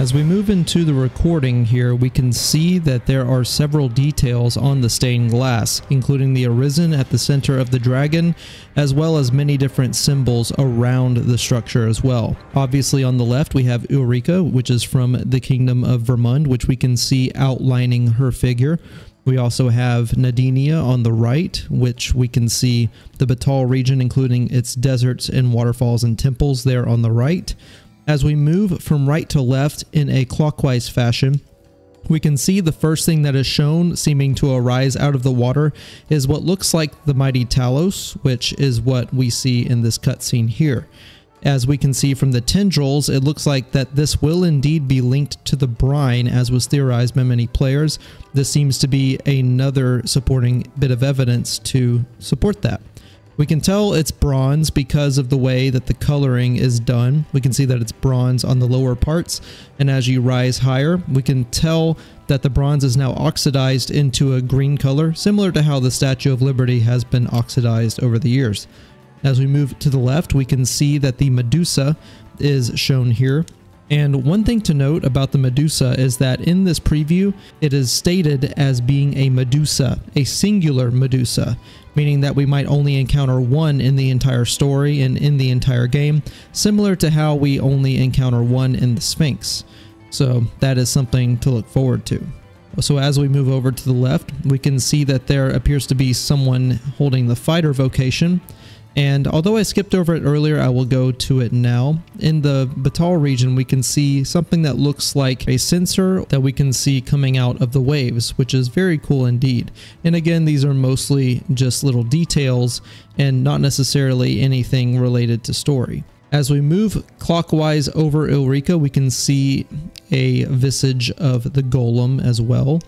As we move into the recording here, we can see that there are several details on the stained glass, including the Arisen at the center of the dragon, as well as many different symbols around the structure as well. Obviously on the left we have Ulrika, which is from the Kingdom of Vermund, which we can see outlining her figure. We also have Nadinia on the right, which we can see the Batal region, including its deserts and waterfalls and temples there on the right. As we move from right to left in a clockwise fashion, we can see the first thing that is shown seeming to arise out of the water is what looks like the mighty Talos, which is what we see in this cutscene here. As we can see from the tendrils, it looks like that this will indeed be linked to the brine, as was theorized by many players. This seems to be another supporting bit of evidence to support that. We can tell it's bronze because of the way that the coloring is done. We can see that it's bronze on the lower parts, and as you rise higher, we can tell that the bronze is now oxidized into a green color, similar to how the Statue of Liberty has been oxidized over the years. As we move to the left, we can see that the Medusa is shown here. And one thing to note about the Medusa is that in this preview, it is stated as being a Medusa, a singular Medusa, meaning that we might only encounter one in the entire story and in the entire game, similar to how we only encounter one in the Sphinx. So that is something to look forward to. So as we move over to the left, we can see that there appears to be someone holding the fighter vocation. And although I skipped over it earlier, I will go to it now. In the Batal region, we can see something that looks like a sensor that we can see coming out of the waves, which is very cool indeed. And again, these are mostly just little details and not necessarily anything related to story. As we move clockwise over Ulrika, we can see a visage of the golem as well.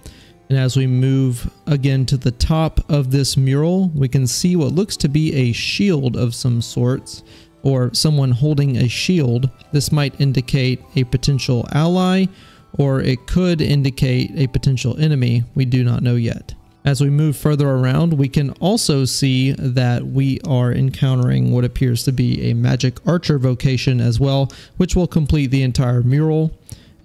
And as we move again to the top of this mural, we can see what looks to be a shield of some sorts, or someone holding a shield. This might indicate a potential ally, or it could indicate a potential enemy. We do not know yet. As we move further around, we can also see that we are encountering what appears to be a magic archer vocation as well, which will complete the entire mural.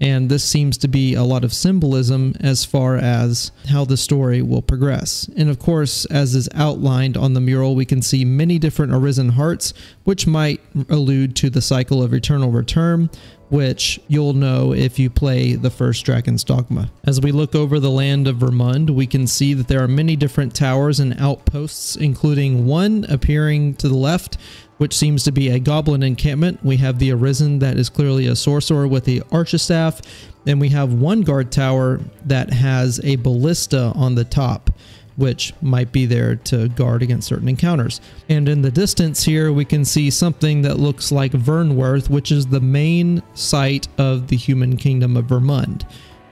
And this seems to be a lot of symbolism as far as how the story will progress. And of course, as is outlined on the mural, we can see many different Arisen hearts, which might allude to the cycle of eternal return, which you'll know if you play the first Dragon's Dogma. As we look over the land of Vermund, we can see that there are many different towers and outposts, including one appearing to the left, which seems to be a goblin encampment. We have the Arisen that is clearly a sorcerer with the archistaff, and we have one guard tower that has a ballista on the top, which might be there to guard against certain encounters. And in the distance here, we can see something that looks like Vernworth, which is the main site of the human kingdom of Vermund,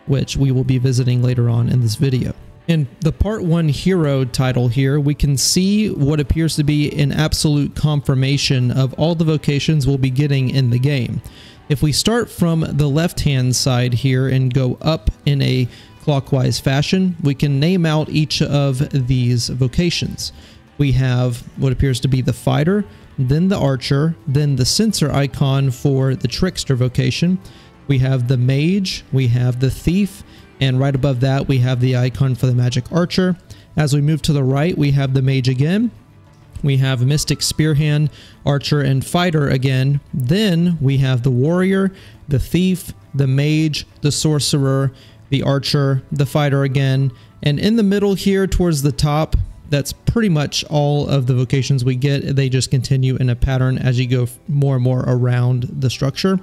which we will be visiting later on in this video. In the Part 1 Hero title here, we can see what appears to be an absolute confirmation of all the vocations we'll be getting in the game. If we start from the left-hand side here and go up in a clockwise fashion, we can name out each of these vocations. We have what appears to be the fighter, then the archer, then the sensor icon for the trickster vocation. We have the mage, we have the thief, and right above that we have the icon for the magic archer. As we move to the right, we have the mage again. We have mystic spearhand, archer, and fighter again. Then we have the warrior, the thief, the mage, the sorcerer, the archer, the fighter again. And in the middle here towards the top, that's pretty much all of the vocations we get. They just continue in a pattern as you go more and more around the structure.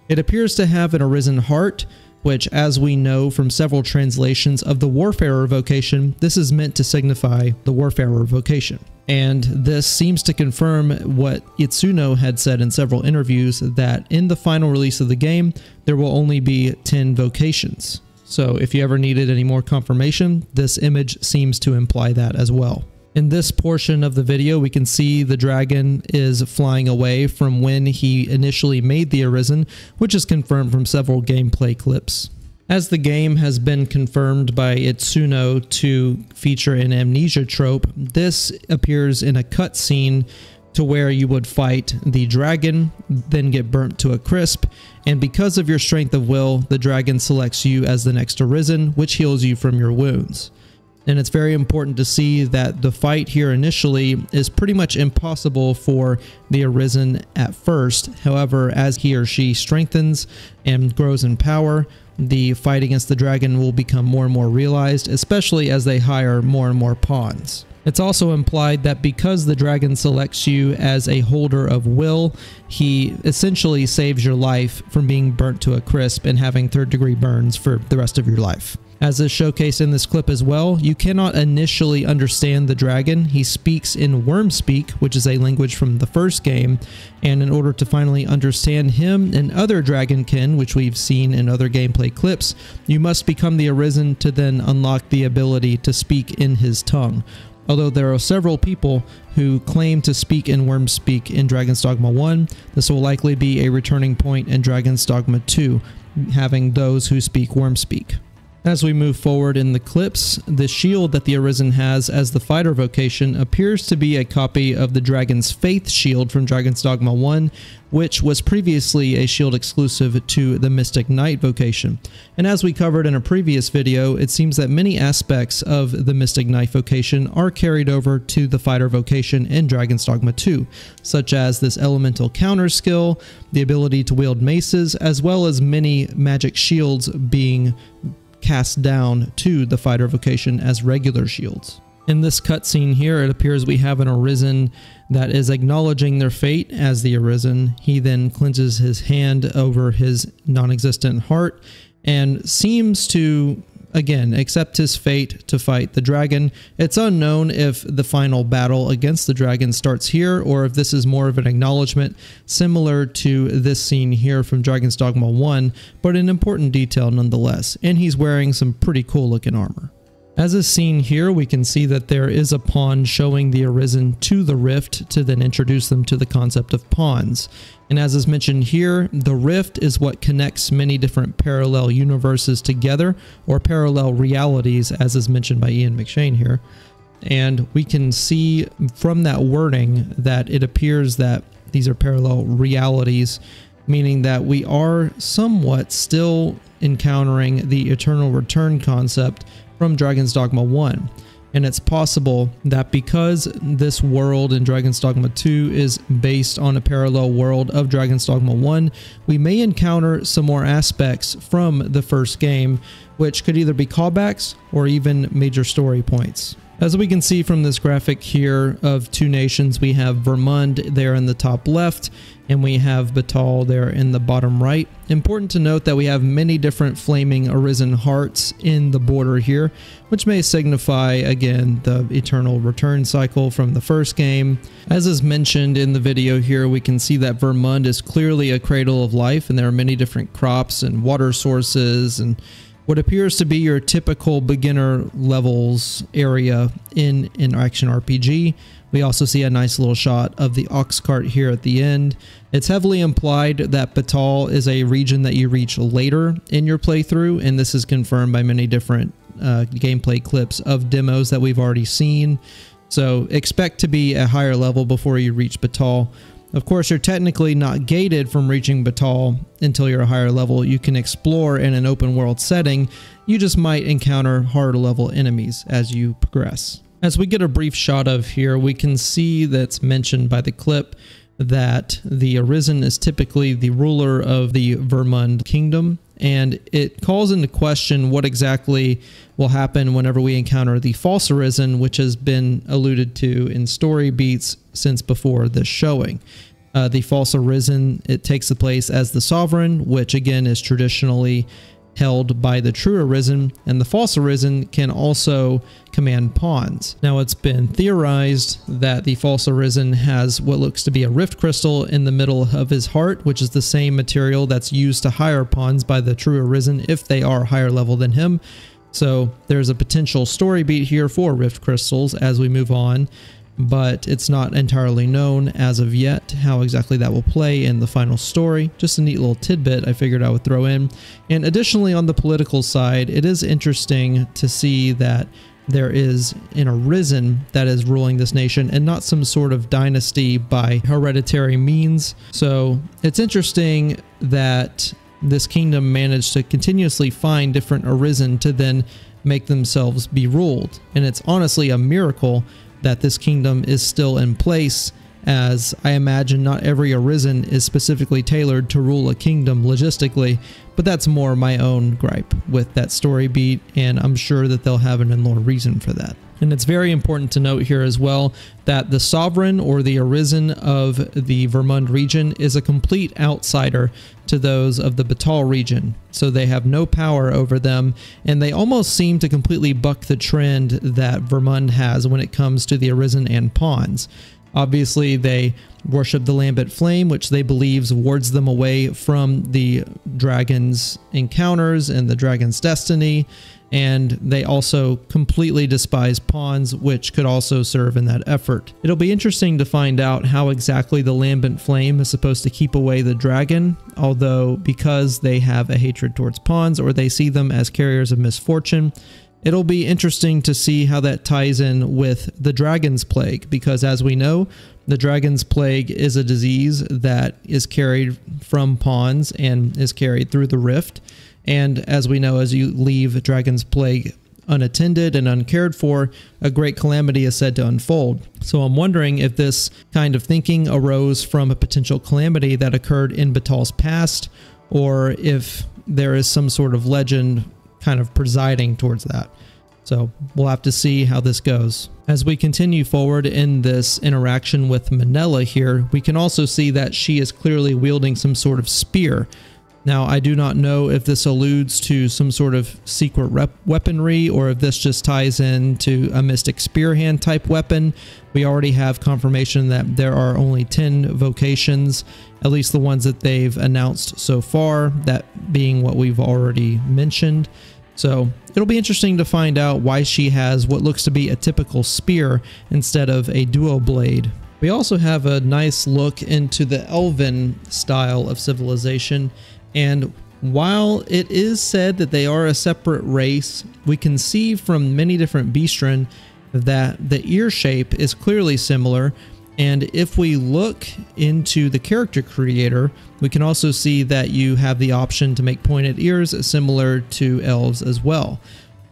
It appears to have an Arisen heart, which, as we know from several translations of the Warfarer vocation, this is meant to signify the Warfarer vocation. And this seems to confirm what Itsuno had said in several interviews, that in the final release of the game, there will only be 10 vocations. So if you ever needed any more confirmation, this image seems to imply that as well. In this portion of the video, we can see the dragon is flying away from when he initially made the Arisen, which is confirmed from several gameplay clips. As the game has been confirmed by Itsuno to feature an amnesia trope, this appears in a cutscene to where you would fight the dragon, then get burnt to a crisp, and because of your strength of will, the dragon selects you as the next Arisen, which heals you from your wounds. And it's very important to see that the fight here initially is pretty much impossible for the Arisen at first. However, as he or she strengthens and grows in power, the fight against the dragon will become more and more realized, especially as they hire more and more pawns. It's also implied that because the dragon selects you as a holder of will, he essentially saves your life from being burnt to a crisp and having third-degree burns for the rest of your life. As is showcased in this clip as well, you cannot initially understand the dragon. He speaks in worm speak, which is a language from the first game, and in order to finally understand him and other dragonkin, which we've seen in other gameplay clips, you must become the Arisen to then unlock the ability to speak in his tongue. Although there are several people who claim to speak in worm speak in Dragon's Dogma 1, this will likely be a returning point in Dragon's Dogma 2, having those who speak worm speak. As we move forward in the clips, the shield that the Arisen has as the fighter vocation appears to be a copy of the Dragon's Faith shield from Dragon's Dogma 1, which was previously a shield exclusive to the Mystic Knight vocation. And as we covered in a previous video, it seems that many aspects of the Mystic Knight vocation are carried over to the fighter vocation in Dragon's Dogma 2, such as this elemental counter skill, the ability to wield maces, as well as many magic shields being cast down to the fighter vocation as regular shields. In this cutscene here, it appears we have an Arisen that is acknowledging their fate as the Arisen. He then cleanses his hand over his non-existent heart and seems to, again, accept his fate to fight the dragon. It's unknown if the final battle against the dragon starts here or if this is more of an acknowledgement similar to this scene here from Dragon's Dogma 1, but an important detail nonetheless. And he's wearing some pretty cool looking armor. As is seen here, we can see that there is a pawn showing the Arisen to the rift to then introduce them to the concept of pawns. And as is mentioned here, the rift is what connects many different parallel universes together, or parallel realities, as is mentioned by Ian McShane here. And we can see from that wording that it appears that these are parallel realities, meaning that we are somewhat still encountering the eternal return concept from Dragon's Dogma 1. And it's possible that because this world in Dragon's Dogma 2 is based on a parallel world of Dragon's Dogma 1, we may encounter some more aspects from the first game, which could either be callbacks or even major story points. As we can see from this graphic here of two nations, we have Vermund there in the top left, and we have Batal there in the bottom right. Important to note that we have many different flaming Arisen hearts in the border here, which may signify, again, the eternal return cycle from the first game. As is mentioned in the video here, we can see that Vermund is clearly a cradle of life, and there are many different crops and water sources and what appears to be your typical beginner levels area in an action RPG. We also see a nice little shot of the ox cart here at the end. It's heavily implied that Batal is a region that you reach later in your playthrough, and this is confirmed by many different gameplay clips of demos that we've already seen. So expect to be at a higher level before you reach Batal. Of course, you're technically not gated from reaching Batal until you're a higher level. You can explore in an open world setting. You just might encounter harder level enemies as you progress. As we get a brief shot of here, we can see that's mentioned by the clip that the Arisen is typically the ruler of the Vermund kingdom, and it calls into question what exactly will happen whenever we encounter the false Arisen, which has been alluded to in story beats since before this showing. The false Arisen, it takes the place as the sovereign, which again is traditionally held by the true Arisen, and the false Arisen can also command pawns. Now, it's been theorized that the false Arisen has what looks to be a rift crystal in the middle of his heart, which is the same material that's used to hire pawns by the true Arisen if they are higher level than him. So there's a potential story beat here for rift crystals as we move on, but it's not entirely known as of yet how exactly that will play in the final story. Just a neat little tidbit I figured I would throw in. And additionally, on the political side, it is interesting to see that there is an Arisen that is ruling this nation and not some sort of dynasty by hereditary means. So it's interesting that this kingdom managed to continuously find different Arisen to then make themselves be ruled. And it's honestly a miracle that this kingdom is still in place, as I imagine not every Arisen is specifically tailored to rule a kingdom logistically, but that's more my own gripe with that story beat, and I'm sure that they'll have an in-lore reason for that. And it's very important to note here as well that the sovereign or the Arisen of the Vermund region is a complete outsider to those of the Batal region. So they have no power over them, and they almost seem to completely buck the trend that Vermund has when it comes to the Arisen and pawns. Obviously, they worship the lambent flame, which they believe wards them away from the dragon's encounters and the dragon's destiny. And they also completely despise pawns, which could also serve in that effort. It'll be interesting to find out how exactly the lambent flame is supposed to keep away the dragon, although because they have a hatred towards pawns or they see them as carriers of misfortune, it'll be interesting to see how that ties in with the Dragon's Plague, because as we know, the Dragon's Plague is a disease that is carried from pawns and is carried through the rift. And as we know, as you leave Dragon's Plague unattended and uncared for, a great calamity is said to unfold. So I'm wondering if this kind of thinking arose from a potential calamity that occurred in Batal's past, or if there is some sort of legend kind of presiding towards that. So we'll have to see how this goes. As we continue forward in this interaction with Manella here, we can also see that she is clearly wielding some sort of spear. Now, I do not know if this alludes to some sort of secret weaponry or if this just ties into a Mystic Spear Hand type weapon. We already have confirmation that there are only 10 vocations, at least the ones that they've announced so far, that being what we've already mentioned. So it'll be interesting to find out why she has what looks to be a typical spear instead of a duo blade. We also have a nice look into the Elven style of civilization, and while it is said that they are a separate race, we can see from many different Beastren that the ear shape is clearly similar. And if we look into the character creator, we can also see that you have the option to make pointed ears similar to elves as well.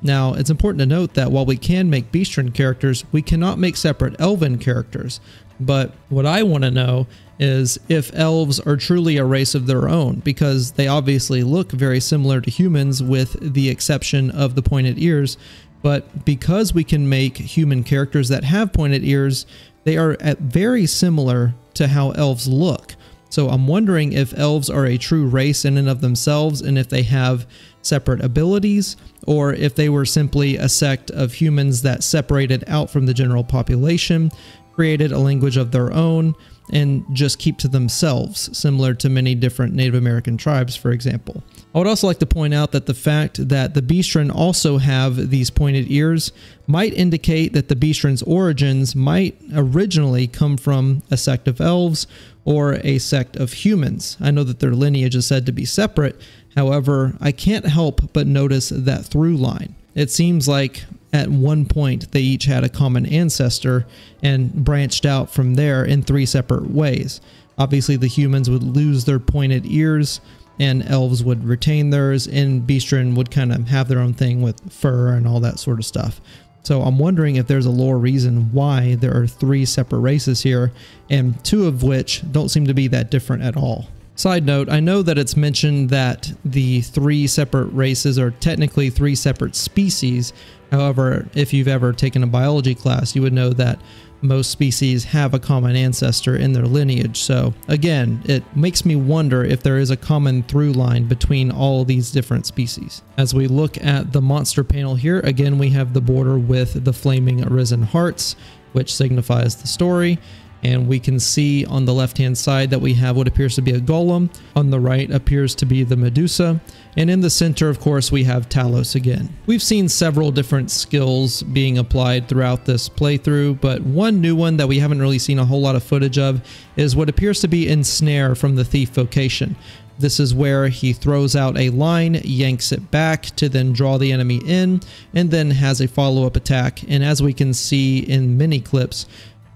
Now, it's important to note that while we can make Beastren characters, we cannot make separate Elven characters. But what I want to know is if elves are truly a race of their own, because they obviously look very similar to humans with the exception of the pointed ears. But because we can make human characters that have pointed ears, they are very similar to how elves look. So I'm wondering if elves are a true race in and of themselves, and if they have separate abilities, or if they were simply a sect of humans that separated out from the general population, created a language of their own, and just keep to themselves, similar to many different Native American tribes, for example. I would also like to point out that the fact that the Beastren also have these pointed ears might indicate that the Beastren's origins might originally come from a sect of elves or a sect of humans. I know that their lineage is said to be separate, however, I can't help but notice that through line. It seems like at one point they each had a common ancestor and branched out from there in 3 separate ways. Obviously the humans would lose their pointed ears and elves would retain theirs, and Beastren would kind of have their own thing with fur and all that sort of stuff. So I'm wondering if there's a lore reason why there are 3 separate races here, and 2 of which don't seem to be that different at all. Side note, I know that it's mentioned that the 3 separate races are technically 3 separate species. However, if you've ever taken a biology class, you would know that most species have a common ancestor in their lineage. So again, it makes me wonder if there is a common through line between all these different species. As we look at the monster panel here, again, we have the border with the flaming Arisen hearts, which signifies the story. And we can see on the left-hand side that we have what appears to be a golem. On the right appears to be the Medusa. And in the center, of course, we have Talos again. We've seen several different skills being applied throughout this playthrough, but one new one that we haven't really seen a whole lot of footage of is what appears to be Ensnare from the Thief vocation. This is where he throws out a line, yanks it back to then draw the enemy in, and then has a follow-up attack. And as we can see in many clips,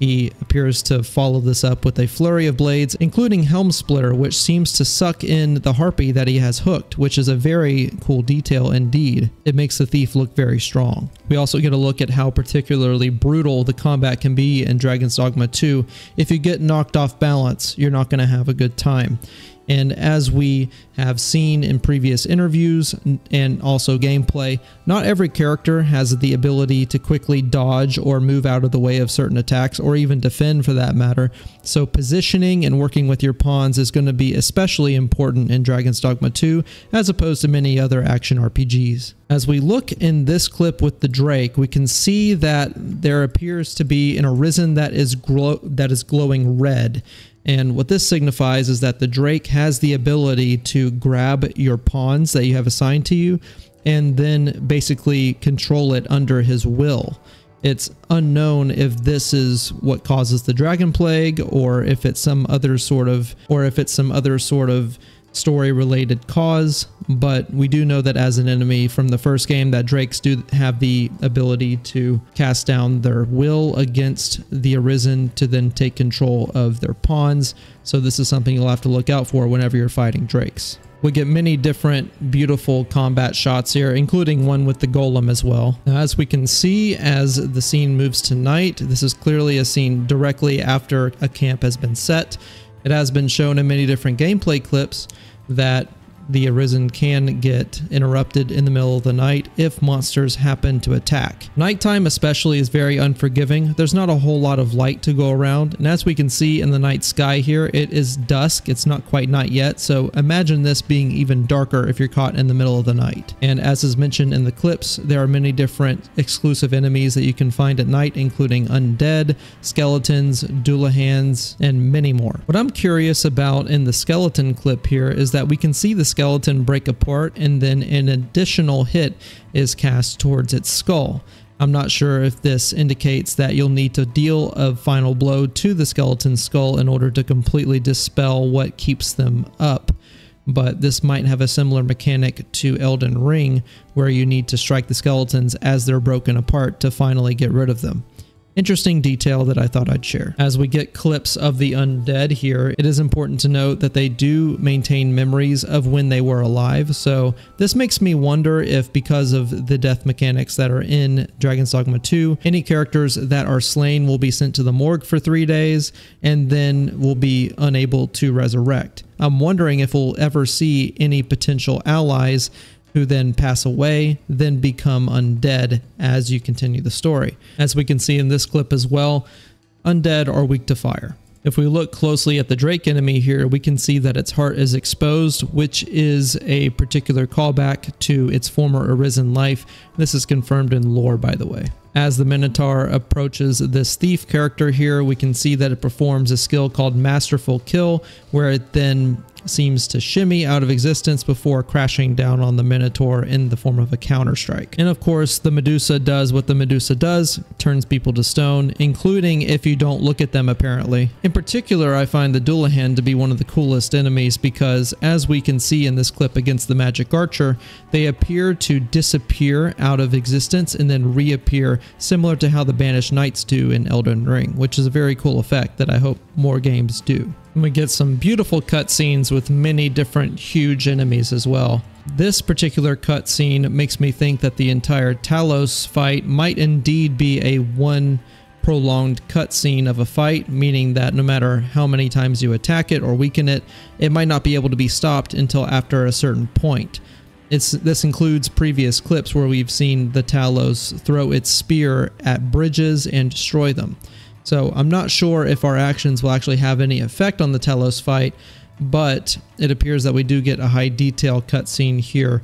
he appears to follow this up with a flurry of blades, including Helm Splitter, which seems to suck in the harpy that he has hooked, which is a very cool detail indeed. It makes the thief look very strong. We also get a look at how particularly brutal the combat can be in Dragon's Dogma 2. If you get knocked off balance, you're not going to have a good time. And as we have seen in previous interviews and also gameplay, not every character has the ability to quickly dodge or move out of the way of certain attacks, or even defend for that matter. So positioning and working with your pawns is going to be especially important in Dragon's Dogma 2 as opposed to many other action RPGs. As we look in this clip with the Drake, we can see that there appears to be an Arisen that is glowing red. And what this signifies is that the Drake has the ability to grab your pawns that you have assigned to you and then basically control it under his will. It's unknown if this is what causes the Dragon Plague, or if it's some other sort of story-related cause, but we do know that as an enemy from the first game that Drakes do have the ability to cast down their will against the Arisen to then take control of their pawns, so this is something you'll have to look out for whenever you're fighting Drakes. We get many different beautiful combat shots here, including one with the golem as well. Now, as we can see, as the scene moves to night, this is clearly a scene directly after a camp has been set. It has been shown in many different gameplay clips that the Arisen can get interrupted in the middle of the night if monsters happen to attack. Nighttime especially is very unforgiving. There's not a whole lot of light to go around, and as we can see in the night sky here, it is dusk. It's not quite night yet, so imagine this being even darker if you're caught in the middle of the night. And as is mentioned in the clips, there are many different exclusive enemies that you can find at night, including undead, skeletons, Dullahans, and many more. What I'm curious about in the skeleton clip here is that we can see the skeleton break apart, and then an additional hit is cast towards its skull. I'm not sure if this indicates that you'll need to deal a final blow to the skeleton's skull in order to completely dispel what keeps them up, but this might have a similar mechanic to Elden Ring, where you need to strike the skeletons as they're broken apart to finally get rid of them. Interesting detail that I thought I'd share. As we get clips of the undead here, it is important to note that they do maintain memories of when they were alive, so this makes me wonder if, because of the death mechanics that are in Dragon's Dogma 2, any characters that are slain will be sent to the morgue for 3 days and then will be unable to resurrect. I'm wondering if we'll ever see any potential allies who then pass away, then become undead as you continue the story. As we can see in this clip as well, undead are weak to fire. If we look closely at the Drake enemy here, we can see that its heart is exposed, which is a particular callback to its former Arisen life. This is confirmed in lore, by the way. As the Minotaur approaches this thief character here, we can see that it performs a skill called Masterful Kill, where it then seems to shimmy out of existence before crashing down on the Minotaur in the form of a counter-strike. And of course, the Medusa does what the Medusa does, turns people to stone, including if you don't look at them apparently. In particular, I find the Dullahan to be one of the coolest enemies because, as we can see in this clip against the Magic Archer, they appear to disappear out of existence and then reappear, similar to how the Banished Knights do in Elden Ring, which is a very cool effect that I hope more games do. And we get some beautiful cutscenes with many different huge enemies as well. This particular cutscene makes me think that the entire Talos fight might indeed be a one prolonged cutscene of a fight, meaning that no matter how many times you attack it or weaken it, it might not be able to be stopped until after a certain point. This includes previous clips where we've seen the Talos throw its spear at bridges and destroy them. So I'm not sure if our actions will actually have any effect on the Talos fight, but it appears that we do get a high detail cutscene here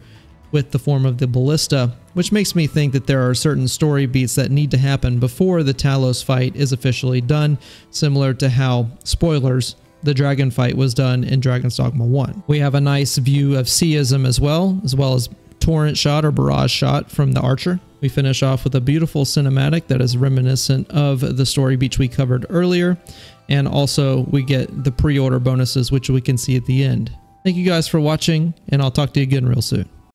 with the form of the ballista, which makes me think that there are certain story beats that need to happen before the Talos fight is officially done, similar to how, spoilers, the dragon fight was done in Dragon's Dogma 1. We have a nice view of Seism as well as torrent shot or barrage shot from the archer. We finish off with a beautiful cinematic that is reminiscent of the story beach we covered earlier, and also we get the pre-order bonuses, which we can see at the end. Thank you guys for watching, and I'll talk to you again real soon.